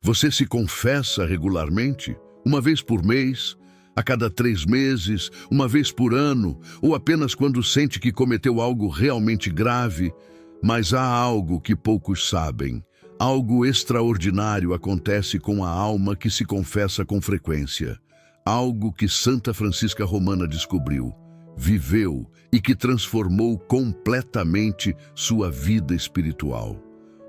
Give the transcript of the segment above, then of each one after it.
Você se confessa regularmente? Uma vez por mês? A cada 3 meses? Uma vez por ano? Ou apenas quando sente que cometeu algo realmente grave? Mas há algo que poucos sabem. Algo extraordinário acontece com a alma que se confessa com frequência. Algo que Santa Francisca Romana descobriu, viveu e que transformou completamente sua vida espiritual.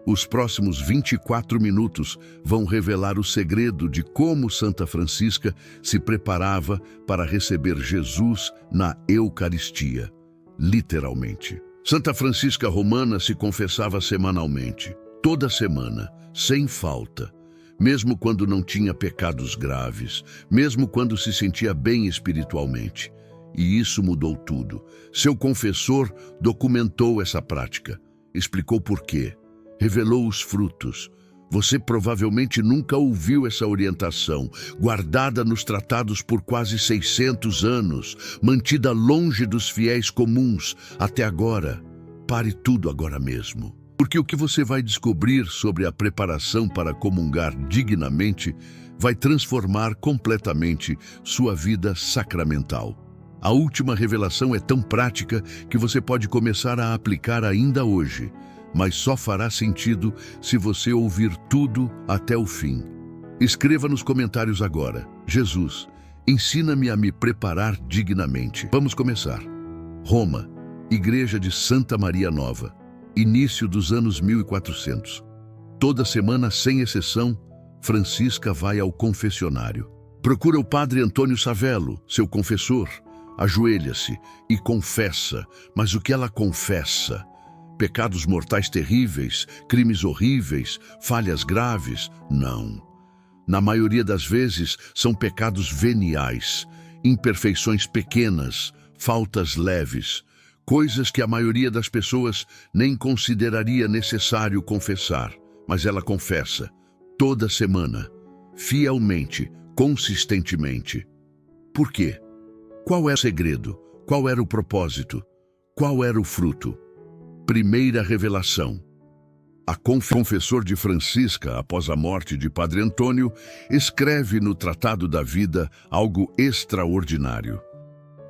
Os próximos 24 minutos vão revelar o segredo de como Santa Francisca se preparava para receber Jesus na Eucaristia, literalmente. Santa Francisca Romana se confessava semanalmente, toda semana, sem falta, mesmo quando não tinha pecados graves, mesmo quando se sentia bem espiritualmente. E isso mudou tudo. Seu confessor documentou essa prática, explicou por quê, revelou os frutos. Você provavelmente nunca ouviu essa orientação, guardada nos tratados por quase 600 anos, mantida longe dos fiéis comuns até agora. Pare tudo agora mesmo. Porque o que você vai descobrir sobre a preparação para comungar dignamente vai transformar completamente sua vida sacramental. A última revelação é tão prática que você pode começar a aplicar ainda hoje, mas só fará sentido se você ouvir tudo até o fim. Escreva nos comentários agora: Jesus, ensina-me a me preparar dignamente. Vamos começar. Roma, Igreja de Santa Maria Nova, início dos anos 1400. Toda semana, sem exceção, Francisca vai ao confessionário. Procura o padre Antônio Savello, seu confessor, ajoelha-se e confessa. Mas o que ela confessa? Pecados mortais terríveis, crimes horríveis, falhas graves? Não. Na maioria das vezes, são pecados veniais, imperfeições pequenas, faltas leves, coisas que a maioria das pessoas nem consideraria necessário confessar. Mas ela confessa, toda semana, fielmente, consistentemente. Por quê? Qual era o segredo? Qual era o propósito? Qual era o fruto? Primeira revelação. A confessor de Francisca, após a morte de Padre Antônio, escreve no Tratado da Vida algo extraordinário.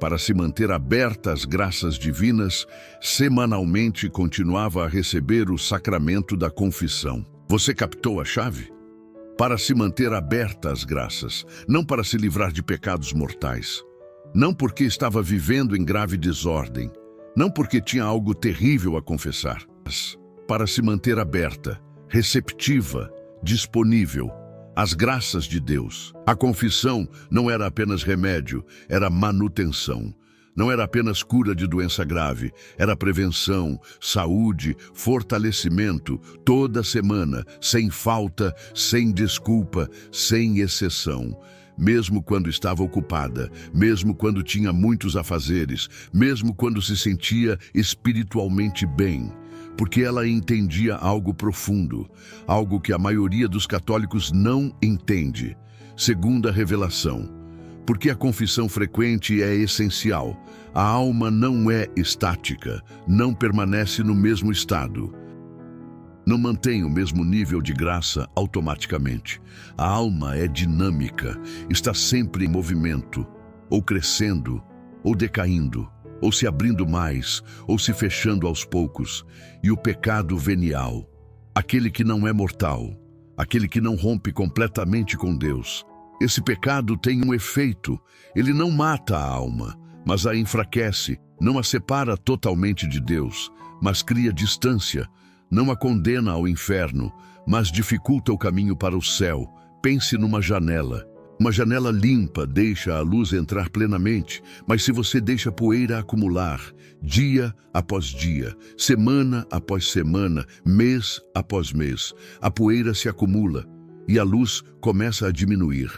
Para se manter aberta às graças divinas, semanalmente continuava a receber o sacramento da confissão. Você captou a chave? Para se manter aberta às graças, não para se livrar de pecados mortais. Não porque estava vivendo em grave desordem, não porque tinha algo terrível a confessar, mas para se manter aberta, receptiva, disponível às graças de Deus. A confissão não era apenas remédio, era manutenção. Não era apenas cura de doença grave, era prevenção, saúde, fortalecimento, toda semana, sem falta, sem desculpa, sem exceção. Mesmo quando estava ocupada, mesmo quando tinha muitos afazeres, mesmo quando se sentia espiritualmente bem, porque ela entendia algo profundo, algo que a maioria dos católicos não entende. Segunda revelação. Porque a confissão frequente é essencial. A alma não é estática, não permanece no mesmo estado. Não mantém o mesmo nível de graça automaticamente. A alma é dinâmica, está sempre em movimento, ou crescendo, ou decaindo, ou se abrindo mais, ou se fechando aos poucos. E o pecado venial, aquele que não é mortal, aquele que não rompe completamente com Deus, esse pecado tem um efeito. Ele não mata a alma, mas a enfraquece, não a separa totalmente de Deus, mas cria distância. Não a condena ao inferno, mas dificulta o caminho para o céu. Pense numa janela. Uma janela limpa deixa a luz entrar plenamente, mas se você deixa a poeira acumular, dia após dia, semana após semana, mês após mês, a poeira se acumula e a luz começa a diminuir.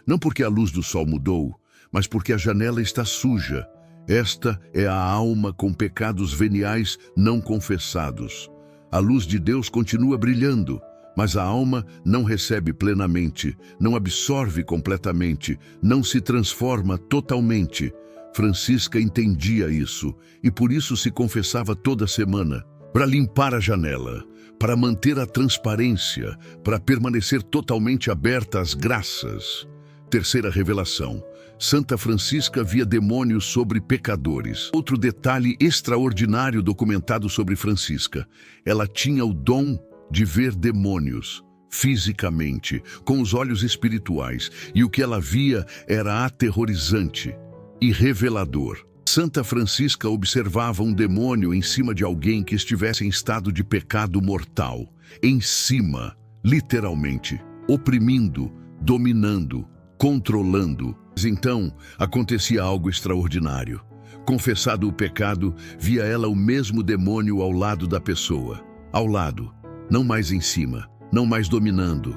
Não porque a luz do sol mudou, mas porque a janela está suja. Esta é a alma com pecados veniais não confessados. A luz de Deus continua brilhando, mas a alma não recebe plenamente, não absorve completamente, não se transforma totalmente. Francisca entendia isso e por isso se confessava toda semana. para limpar a janela, para manter a transparência, para permanecer totalmente aberta às graças. Terceira revelação. Santa Francisca via demônios sobre pecadores. Outro detalhe extraordinário documentado sobre Francisca. Ela tinha o dom de ver demônios, fisicamente, com os olhos espirituais, e o que ela via era aterrorizante e revelador. Santa Francisca observava um demônio em cima de alguém que estivesse em estado de pecado mortal. Em cima, literalmente, oprimindo, dominando, controlando. Então, acontecia algo extraordinário. Confessado o pecado, via ela o mesmo demônio ao lado da pessoa. Ao lado, não mais em cima, não mais dominando,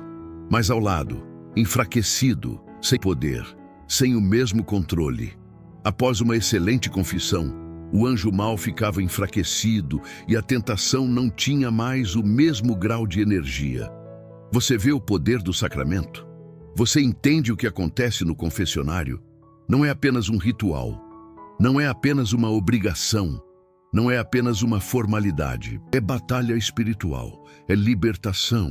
mas ao lado, enfraquecido, sem poder, sem o mesmo controle. Após uma excelente confissão, o anjo mau ficava enfraquecido e a tentação não tinha mais o mesmo grau de energia. Você vê o poder do sacramento? Você entende o que acontece no confessionário? Não é apenas um ritual, não é apenas uma obrigação, não é apenas uma formalidade. É batalha espiritual, é libertação,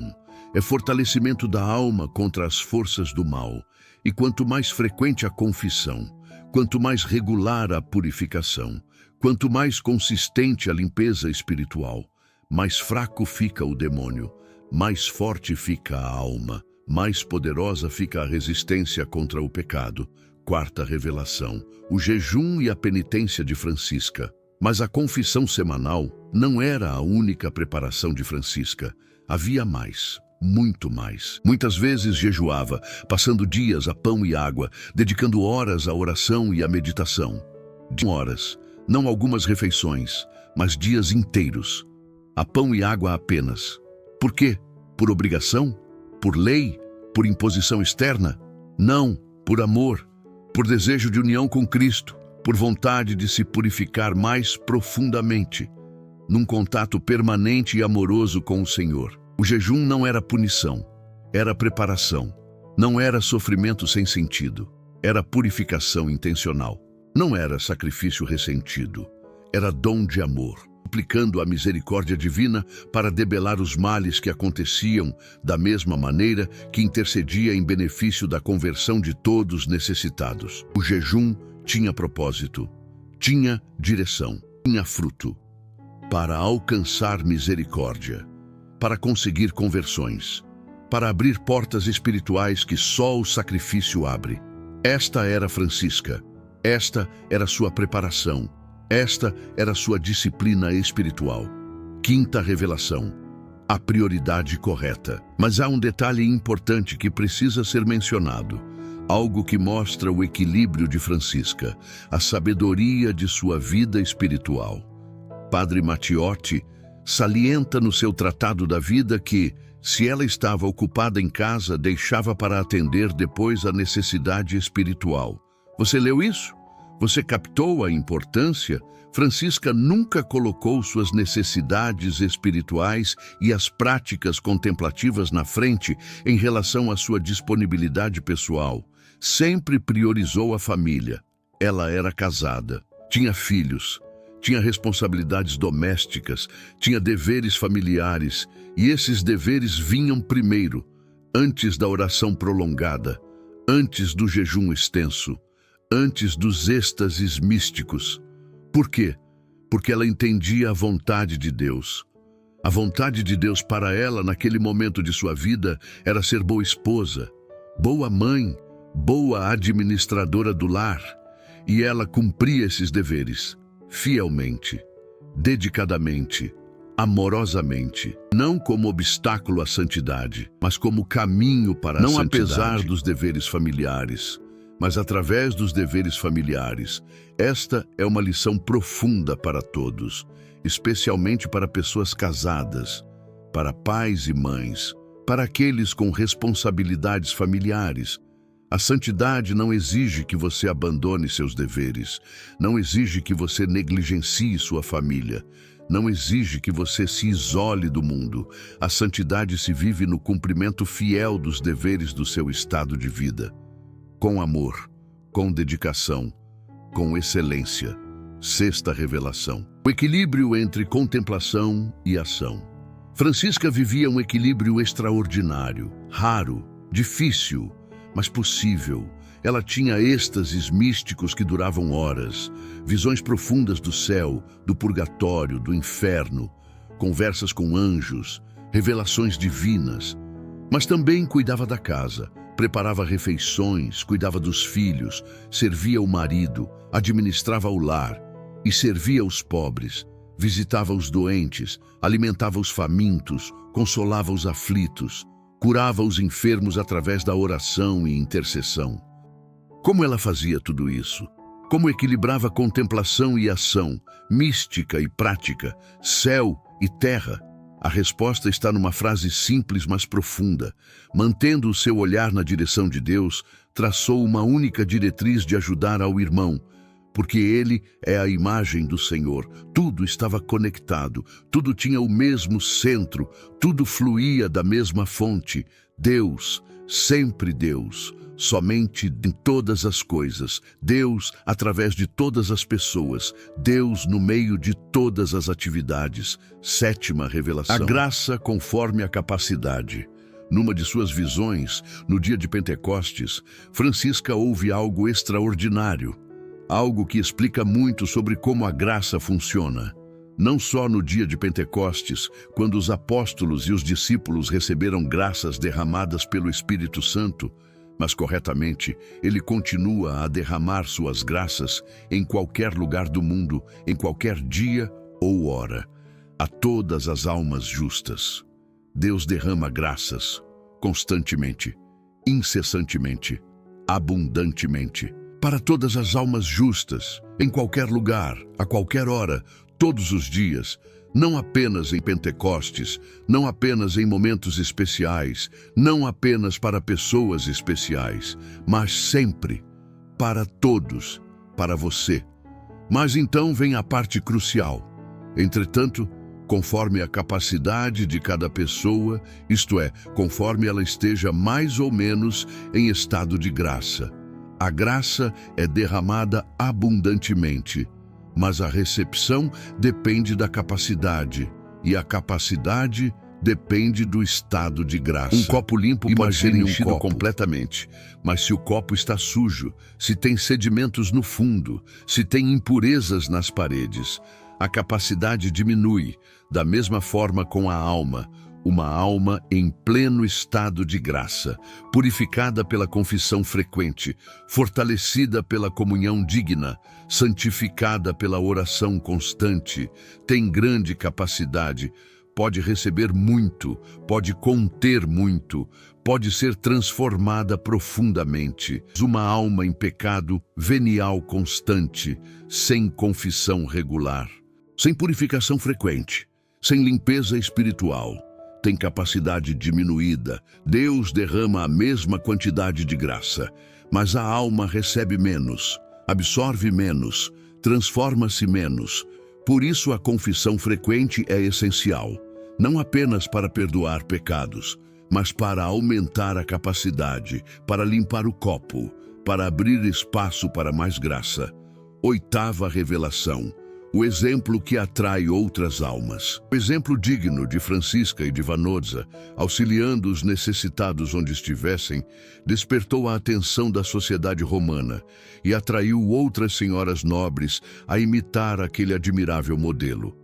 é fortalecimento da alma contra as forças do mal. E quanto mais frequente a confissão, quanto mais regular a purificação, quanto mais consistente a limpeza espiritual, mais fraco fica o demônio, mais forte fica a alma, mais poderosa fica a resistência contra o pecado. Quarta revelação, o jejum e a penitência de Francisca. Mas a confissão semanal não era a única preparação de Francisca. Havia mais, muito mais. Muitas vezes jejuava, passando dias a pão e água, dedicando horas à oração e à meditação. Horas, não algumas refeições, mas dias inteiros. A pão e água apenas. Por quê? Por obrigação? Por lei? Por imposição externa? Não, por amor, por desejo de união com Cristo, por vontade de se purificar mais profundamente, num contato permanente e amoroso com o Senhor. O jejum não era punição, era preparação. Não era sofrimento sem sentido, era purificação intencional. Não era sacrifício ressentido, era dom de amor, aplicando a misericórdia divina para debelar os males que aconteciam, da mesma maneira que intercedia em benefício da conversão de todos necessitados. O jejum tinha propósito, tinha direção, tinha fruto, para alcançar misericórdia, para conseguir conversões, para abrir portas espirituais que só o sacrifício abre. Esta era Francisca, esta era sua preparação, esta era sua disciplina espiritual. Quinta revelação, a prioridade correta. Mas há um detalhe importante que precisa ser mencionado, algo que mostra o equilíbrio de Francisca, a sabedoria de sua vida espiritual. Padre Matiotti salienta no seu Tratado da Vida que, se ela estava ocupada em casa, deixava para atender depois a necessidade espiritual. Você leu isso? Você captou a importância? Francisca nunca colocou suas necessidades espirituais e as práticas contemplativas na frente em relação à sua disponibilidade pessoal. Sempre priorizou a família. Ela era casada, tinha filhos, tinha responsabilidades domésticas, tinha deveres familiares, e esses deveres vinham primeiro, antes da oração prolongada, antes do jejum extenso, antes dos êxtases místicos. Por quê? Porque ela entendia a vontade de Deus. A vontade de Deus para ela, naquele momento de sua vida, era ser boa esposa, boa mãe, boa administradora do lar. E ela cumpria esses deveres, fielmente, dedicadamente, amorosamente, não como obstáculo à santidade, mas como caminho para a santidade. Não apesar dos deveres familiares, mas através dos deveres familiares. Esta é uma lição profunda para todos, especialmente para pessoas casadas, para pais e mães, para aqueles com responsabilidades familiares. A santidade não exige que você abandone seus deveres, não exige que você negligencie sua família, não exige que você se isole do mundo. A santidade se vive no cumprimento fiel dos deveres do seu estado de vida, com amor, com dedicação, com excelência. Sexta revelação. O equilíbrio entre contemplação e ação. Francisca vivia um equilíbrio extraordinário, raro, difícil, mas possível. Ela tinha êxtases místicos que duravam horas, visões profundas do céu, do purgatório, do inferno, conversas com anjos, revelações divinas. Mas também cuidava da casa, preparava refeições, cuidava dos filhos, servia o marido, administrava o lar e servia os pobres, visitava os doentes, alimentava os famintos, consolava os aflitos, curava os enfermos através da oração e intercessão. Como ela fazia tudo isso? Como equilibrava contemplação e ação, mística e prática, céu e terra? A resposta está numa frase simples, mas profunda. Mantendo o seu olhar na direção de Deus, traçou uma única diretriz de ajudar ao irmão, porque ele é a imagem do Senhor. Tudo estava conectado, tudo tinha o mesmo centro, tudo fluía da mesma fonte. Deus, sempre Deus, somente em todas as coisas. Deus através de todas as pessoas. Deus no meio de todas as atividades. Sétima revelação. A graça conforme a capacidade. Numa de suas visões, no dia de Pentecostes, Francisca ouve algo extraordinário. Algo que explica muito sobre como a graça funciona. Não só no dia de Pentecostes, quando os apóstolos e os discípulos receberam graças derramadas pelo Espírito Santo, mas corretamente, ele continua a derramar suas graças em qualquer lugar do mundo, em qualquer dia ou hora, a todas as almas justas. Deus derrama graças constantemente, incessantemente, abundantemente, para todas as almas justas, em qualquer lugar, a qualquer hora, todos os dias, não apenas em Pentecostes, não apenas em momentos especiais, não apenas para pessoas especiais, mas sempre, para todos, para você. Mas então vem a parte crucial. Entretanto, conforme a capacidade de cada pessoa, isto é, conforme ela esteja mais ou menos em estado de graça. A graça é derramada abundantemente, mas a recepção depende da capacidade, e a capacidade depende do estado de graça. Um copo limpo pode ser enchido completamente, mas se o copo está sujo, se tem sedimentos no fundo, se tem impurezas nas paredes, a capacidade diminui, da mesma forma com a alma. Uma alma em pleno estado de graça, purificada pela confissão frequente, fortalecida pela comunhão digna, santificada pela oração constante, tem grande capacidade, pode receber muito, pode conter muito, pode ser transformada profundamente. Uma alma em pecado venial constante, sem confissão regular, sem purificação frequente, sem limpeza espiritual, tem capacidade diminuída. Deus derrama a mesma quantidade de graça, mas a alma recebe menos, absorve menos, transforma-se menos. Por isso a confissão frequente é essencial, não apenas para perdoar pecados, mas para aumentar a capacidade, para limpar o copo, para abrir espaço para mais graça. Oitava revelação. O exemplo que atrai outras almas. O exemplo digno de Francisca e de Vanoza, auxiliando os necessitados onde estivessem, despertou a atenção da sociedade romana e atraiu outras senhoras nobres a imitar aquele admirável modelo.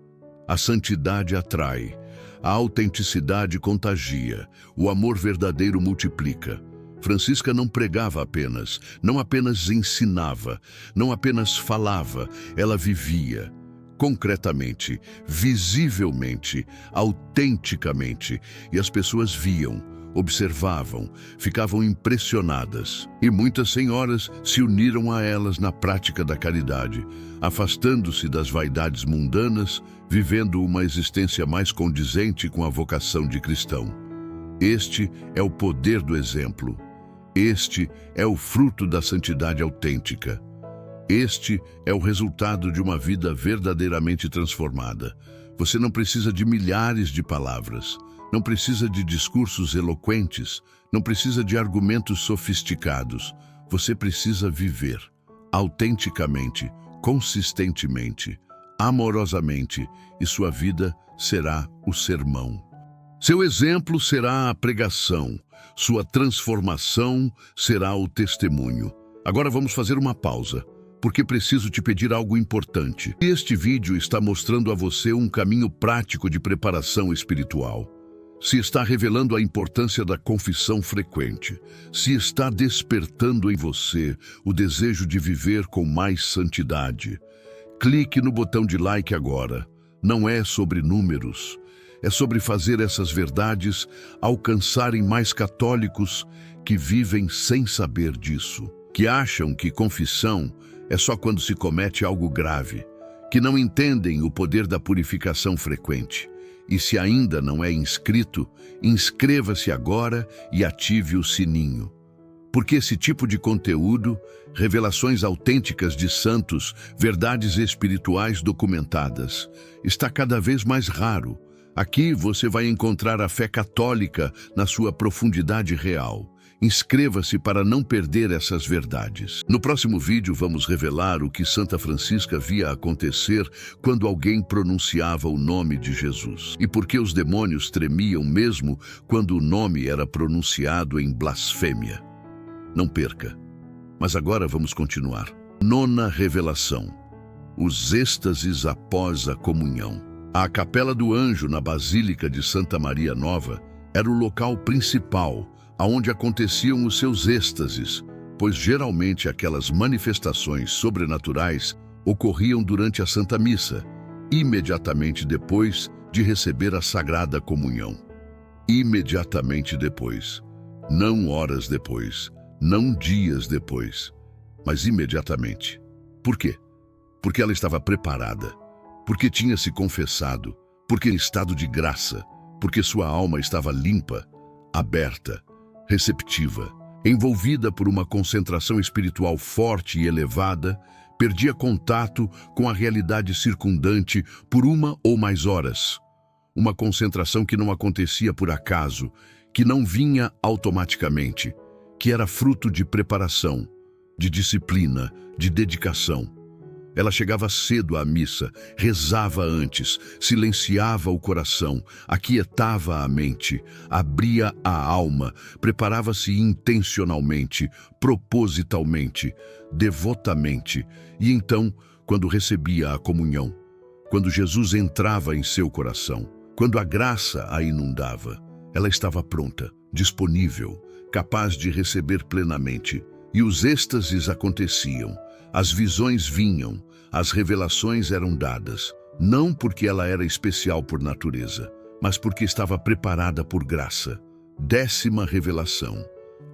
A santidade atrai, a autenticidade contagia, o amor verdadeiro multiplica. Francisca não pregava apenas, não apenas ensinava, não apenas falava, ela vivia. Concretamente, visivelmente, autenticamente, e as pessoas viam, observavam, ficavam impressionadas. E muitas senhoras se uniram a elas na prática da caridade, afastando-se das vaidades mundanas, vivendo uma existência mais condizente com a vocação de cristão. Este é o poder do exemplo. Este é o fruto da santidade autêntica. Este é o resultado de uma vida verdadeiramente transformada. Você não precisa de milhares de palavras, não precisa de discursos eloquentes, não precisa de argumentos sofisticados. Você precisa viver autenticamente, consistentemente, amorosamente e sua vida será o sermão. Seu exemplo será a pregação, sua transformação será o testemunho. Agora vamos fazer uma pausa, porque preciso te pedir algo importante. Este vídeo está mostrando a você um caminho prático de preparação espiritual. Se está revelando a importância da confissão frequente, se está despertando em você o desejo de viver com mais santidade, clique no botão de like agora. Não é sobre números, é sobre fazer essas verdades alcançarem mais católicos que vivem sem saber disso, que acham que confissão é só quando se comete algo grave, que não entendem o poder da purificação frequente. E se ainda não é inscrito, inscreva-se agora e ative o sininho. Porque esse tipo de conteúdo, revelações autênticas de santos, verdades espirituais documentadas, está cada vez mais raro. Aqui você vai encontrar a fé católica na sua profundidade real. Inscreva-se para não perder essas verdades. No próximo vídeo vamos revelar o que Santa Francisca via acontecer quando alguém pronunciava o nome de Jesus. E por que os demônios tremiam mesmo quando o nome era pronunciado em blasfêmia. Não perca. Mas agora vamos continuar. Nona revelação. Os êxtases após a comunhão. A Capela do Anjo na Basílica de Santa Maria Nova era o local principal aonde aconteciam os seus êxtases, pois geralmente aquelas manifestações sobrenaturais ocorriam durante a Santa Missa, imediatamente depois de receber a Sagrada Comunhão. Imediatamente depois, não horas depois, não dias depois, mas imediatamente. Por quê? Porque ela estava preparada, porque tinha se confessado, porque em estado de graça, porque sua alma estava limpa, aberta, receptiva, envolvida por uma concentração espiritual forte e elevada, perdia contato com a realidade circundante por uma ou mais horas. Uma concentração que não acontecia por acaso, que não vinha automaticamente, que era fruto de preparação, de disciplina, de dedicação. Ela chegava cedo à missa, rezava antes, silenciava o coração, aquietava a mente, abria a alma, preparava-se intencionalmente, propositalmente, devotamente. E então, quando recebia a comunhão, quando Jesus entrava em seu coração, quando a graça a inundava, ela estava pronta, disponível, capaz de receber plenamente. E os êxtases aconteciam, as visões vinham, as revelações eram dadas, não porque ela era especial por natureza, mas porque estava preparada por graça. Décima revelação.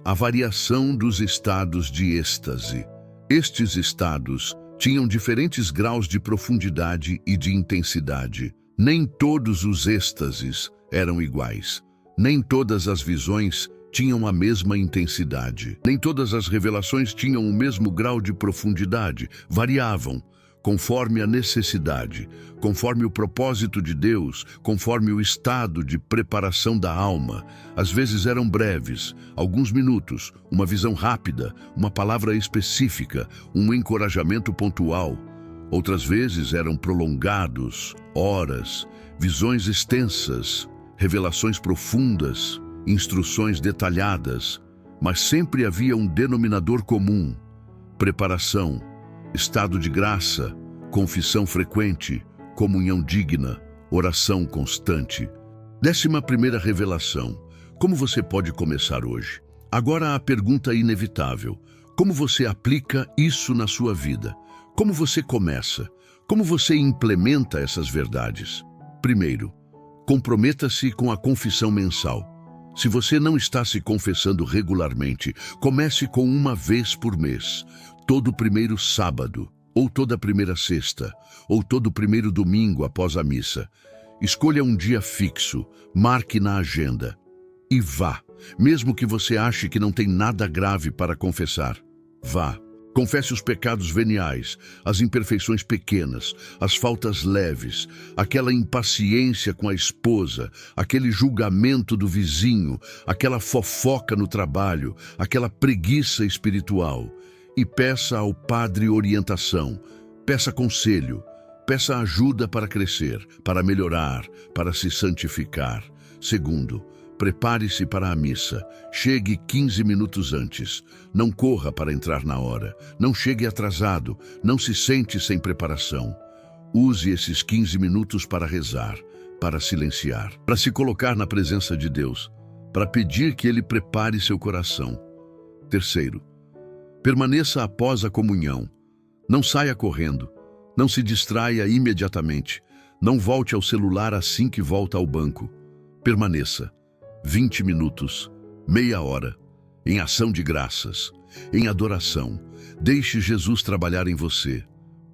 A variação dos estados de êxtase. Estes estados tinham diferentes graus de profundidade e de intensidade. Nem todos os êxtases eram iguais. Nem todas as visões tinham a mesma intensidade. Nem todas as revelações tinham o mesmo grau de profundidade. Variavam, conforme a necessidade, conforme o propósito de Deus, conforme o estado de preparação da alma. Às vezes eram breves, alguns minutos, uma visão rápida, uma palavra específica, um encorajamento pontual. Outras vezes eram prolongados, horas, visões extensas, revelações profundas, instruções detalhadas, mas sempre havia um denominador comum: preparação, estado de graça, confissão frequente, comunhão digna, oração constante. 11ª revelação. Como você pode começar hoje? Agora a pergunta inevitável: como você aplica isso na sua vida? Como você começa? Como você implementa essas verdades? Primeiro, comprometa-se com a confissão mensal. Se você não está se confessando regularmente, comece com uma vez por mês, todo primeiro sábado, ou toda primeira sexta, ou todo primeiro domingo após a missa. Escolha um dia fixo, marque na agenda e vá, mesmo que você ache que não tem nada grave para confessar. Vá. Confesse os pecados veniais, as imperfeições pequenas, as faltas leves, aquela impaciência com a esposa, aquele julgamento do vizinho, aquela fofoca no trabalho, aquela preguiça espiritual. E peça ao padre orientação, peça conselho, Peça ajuda para crescer, para melhorar, para se santificar. Segundo, prepare-se para a missa. Chegue 15 minutos antes. Não corra para entrar na hora. Não chegue atrasado. Não se sente sem preparação. Use esses 15 minutos para rezar, para silenciar, para se colocar na presença de Deus, para pedir que Ele prepare seu coração. Terceiro, permaneça após a comunhão. Não saia correndo. Não se distraia imediatamente. Não volte ao celular assim que volta ao banco. Permaneça 20 minutos, meia hora, em ação de graças, em adoração. Deixe Jesus trabalhar em você.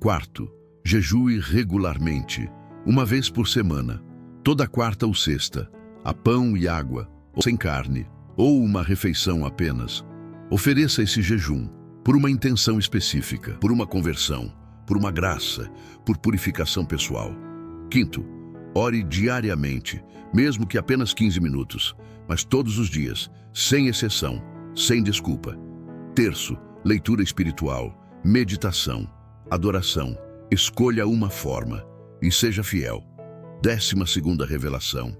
Quarto, jejue regularmente, uma vez por semana, toda quarta ou sexta, a pão e água, ou sem carne, ou uma refeição apenas. Ofereça esse jejum por uma intenção específica, por uma conversão, por uma graça, por purificação pessoal. Quinto, ore diariamente, mesmo que apenas 15 minutos, mas todos os dias, sem exceção, sem desculpa. Terço, leitura espiritual, meditação, adoração. Escolha uma forma e seja fiel. 12ª revelação.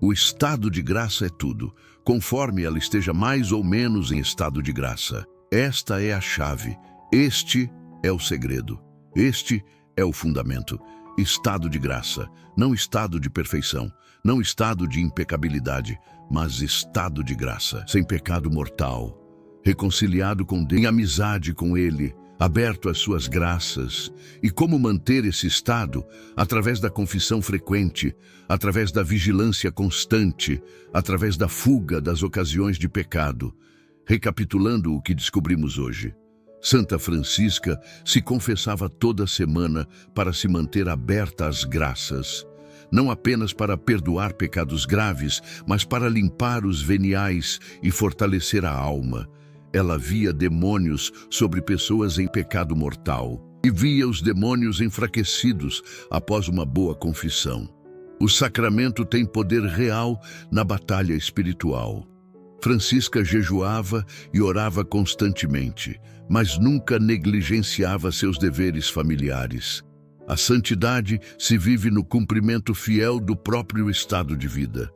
O estado de graça é tudo, conforme ela esteja mais ou menos em estado de graça. Esta é a chave, este é o segredo, este é o fundamento. Estado de graça, não estado de perfeição, não estado de impecabilidade, mas estado de graça, sem pecado mortal, reconciliado com Deus, em amizade com Ele, aberto às suas graças. E como manter esse estado? Através da confissão frequente, através da vigilância constante, através da fuga das ocasiões de pecado. Recapitulando o que descobrimos hoje, Santa Francisca se confessava toda semana para se manter aberta às graças, não apenas para perdoar pecados graves, mas para limpar os veniais e fortalecer a alma. Ela via demônios sobre pessoas em pecado mortal e via os demônios enfraquecidos após uma boa confissão. O sacramento tem poder real na batalha espiritual. Francisca jejuava e orava constantemente, mas nunca negligenciava seus deveres familiares. A santidade se vive no cumprimento fiel do próprio estado de vida.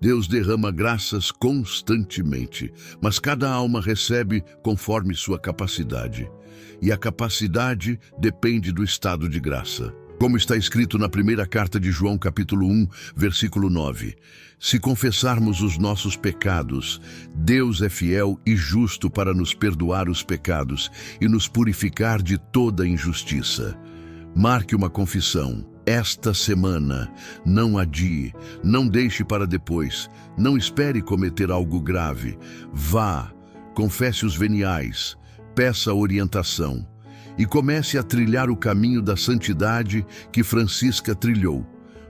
Deus derrama graças constantemente, mas cada alma recebe conforme sua capacidade. E a capacidade depende do estado de graça. Como está escrito na primeira carta de João, capítulo 1, versículo 9. Se confessarmos os nossos pecados, Deus é fiel e justo para nos perdoar os pecados e nos purificar de toda injustiça. Marque uma confissão. Esta semana, não adie, não deixe para depois, não espere cometer algo grave. Vá, confesse os veniais, peça orientação e comece a trilhar o caminho da santidade que Francisca trilhou.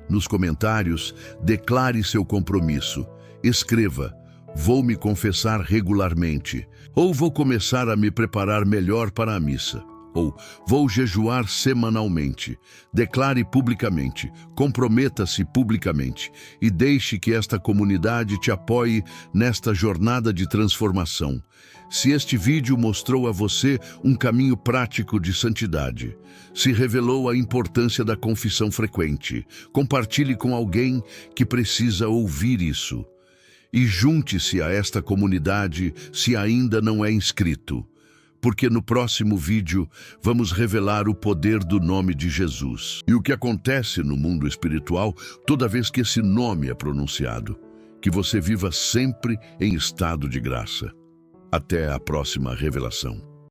Nos comentários, declare seu compromisso. Escreva: vou me confessar regularmente, ou vou começar a me preparar melhor para a missa. Ou vou jejuar semanalmente. Declare publicamente, comprometa-se publicamente e deixe que esta comunidade te apoie nesta jornada de transformação. Se este vídeo mostrou a você um caminho prático de santidade, se revelou a importância da confissão frequente, compartilhe com alguém que precisa ouvir isso. E junte-se a esta comunidade se ainda não é inscrito, porque no próximo vídeo vamos revelar o poder do nome de Jesus e o que acontece no mundo espiritual toda vez que esse nome é pronunciado. Que você viva sempre em estado de graça. Até a próxima revelação.